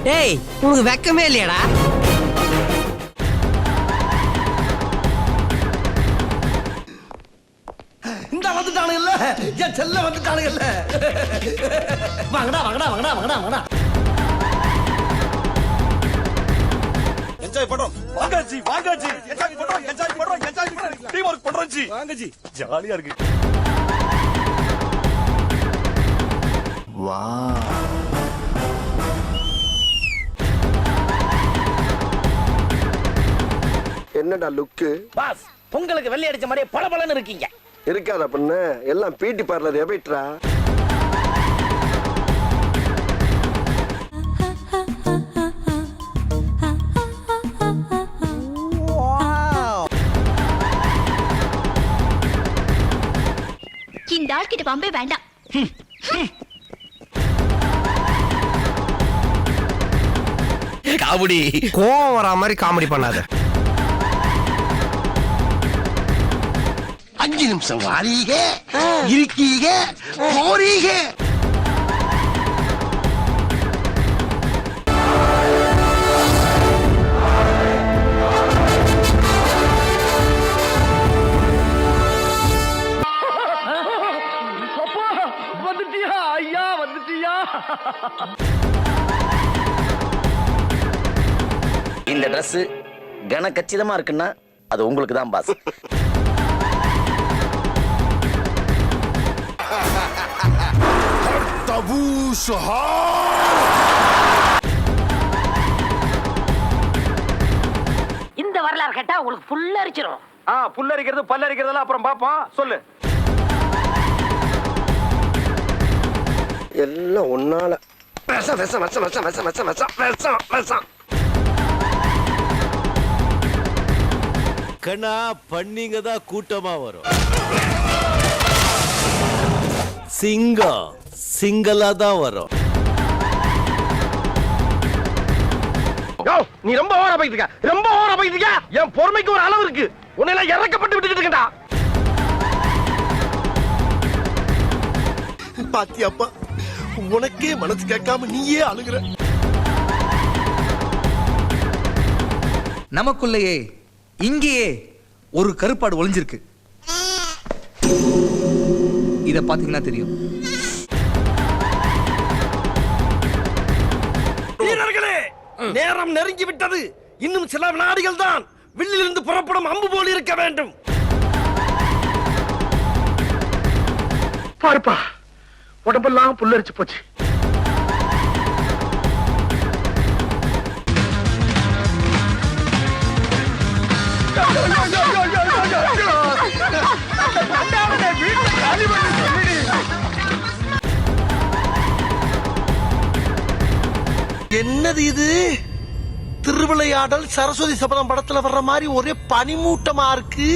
டேய் உனக்கு வெக்கமே இல்லையாடா? இந்த வந்துட்டானுங்கல்ல, என் செல்ல வந்துட்டானுங்கல்ல. வாங்கடா வாங்கடா வாங்கடா வாங்கடா வாங்கடா. என்ஜாய் பண்றோம். வாங்க ஜி, வாங்க ஜி. என்ஜாய் பண்றோம், என்ஜாய் பண்றோம், என்ஜாய் பண்றோம். டீம் வொர்க் பண்றோம் ஜி. வாங்க ஜி. ஜாலியா இருக்கு. வா. என்னடா லுக்கு? பாஸ், உங்களுக்கு வெள்ளை அடிச்ச மாதிரியே பளபளன்னு இருக்கீங்க. இருக்காதா பொண்ணு? எல்லாம் பியூட்டி பார்லர் எபைட்ரா. இந்த ஆள் கிட்ட பம்பே வேண்டாம். காமெடி கோவம் வரா மாதிரி காமெடி பண்ணாத. 5 நிமிஷம் வாரீக, இருக்கீக, போறீக. வந்துட்டியா ஐயா, வந்துட்டியா? இந்த Dress கன கச்சிதமா இருக்குன்னா அது உங்களுக்கு தான் பாஸ். இந்த வரலாறு கேட்டா உங்களுக்கு ஃபுல்லா அரிச்சிரும். புல்லரிக்கிறது பல்லரிக்கிறதெல்லாம் அப்புறம் பாப்போம். சொல்லு. எல்லாம் ஒன்னால விஷம் விஷம் விஷம் விஷம் விஷம் விஷம் விஷம் விஷம் விஷம். கண்ணா பண்ணிங்க தான் கூட்டமா வரும். சிங்கம் சிங்கலா தான் வரும். நீ ரொம்ப ஓவரா போயிட்டு இருக்க, ரொம்ப ஓவரா போயிட்டு இருக்க. என் பொறுமைக்கு ஒரு அளவு இருக்கு. உன்னை எல்லாம் இறக்கப்பட்டு விட்டுட்டு இருக்கேன்டா. பாத்தியாப்பா, உனக்கே மனசு கேட்காம நீயே அழுகுற. நமக்குள்ளேயே இங்கேயே ஒரு கருப்பாடு ஒளிஞ்சிருக்கு. இத பாத்தீங்கன்னா தெரியும். வீரர்களே, நேரம் நெருங்கி விட்டது. இன்னும் சில வினாடிகள் தான். வில்லிலிருந்து புறப்படும் அம்பு போல் இருக்க வேண்டும். பாருப்பா, உடம்பெல்லாம் புல்லரிச்சு போச்சு. என்னது இது? திருவிளையாடல் சரஸ்வதி சபதம் படத்துல வர்ற மாதிரி ஒரே பனிமூட்டமா இருக்கு.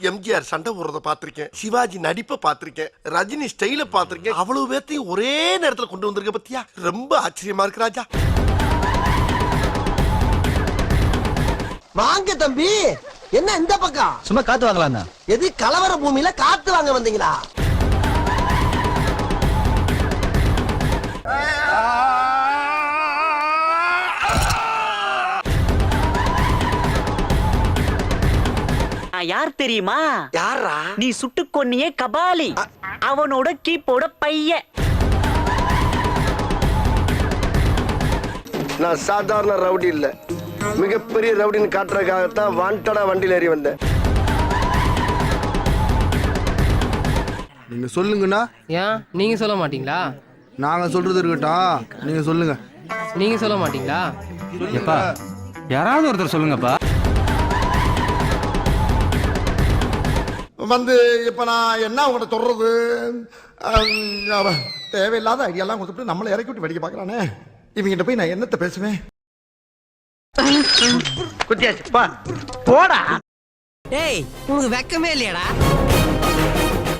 எம்ஜிஆர் சண்டை போடுறத பாத்திருக்கேன், சிவாஜி நடிப்பை பாத்திருக்கேன், ரஜினி ஸ்டைல பாத்திருக்கேன். அவ்வளவு பேர்த்தையும் ஒரே நேரத்துல கொண்டு வந்திருக்க பத்தியா? ரொம்ப ஆச்சரியமா இருக்கு ராஜா. வாங்க தம்பி, என்ன இந்த பக்கம்? சும்மா காத்து வாங்கலாம். எது கலவர பூமியில காத்து வாங்க வந்தீங்களா? யார் தெரியுமா? யாரா? நீ சுட்டு கொன்னியே கபாலி, அவனோட கீப்போட பையன். நான் சாதாரண ரவுடி இல்ல, மிகப்பெரிய ரவுடின்னு காட்டுறதுக்காகத்தான் வாண்டடா வண்டியில் ஏறி வந்தேன். நீங்க சொல்லுங்கண்ணா. ஏன் நீங்க சொல்ல மாட்டீங்களா? நாங்க சொல்றது இருக்கட்டும், நீங்க சொல்லுங்க. நீங்க சொல்ல மாட்டீங்களா? எப்பா யாராவது ஒருத்தர் சொல்லுங்கப்பா. வந்து இப்ப நான் என்ன உங்கள்கிட்ட சொல்றது? தேவையில்லாத ஐடியாலாம் கொடுத்துட்டு நம்மளை இறக்கி விட்டு வெடிக்க பாக்குறானே. இவங்கிட்ட போய் நான் என்னத்த பேசுவேன்? குத்தியாச்சு, போடா. டேய் உனக்கு வெக்கமே இல்லையாடா?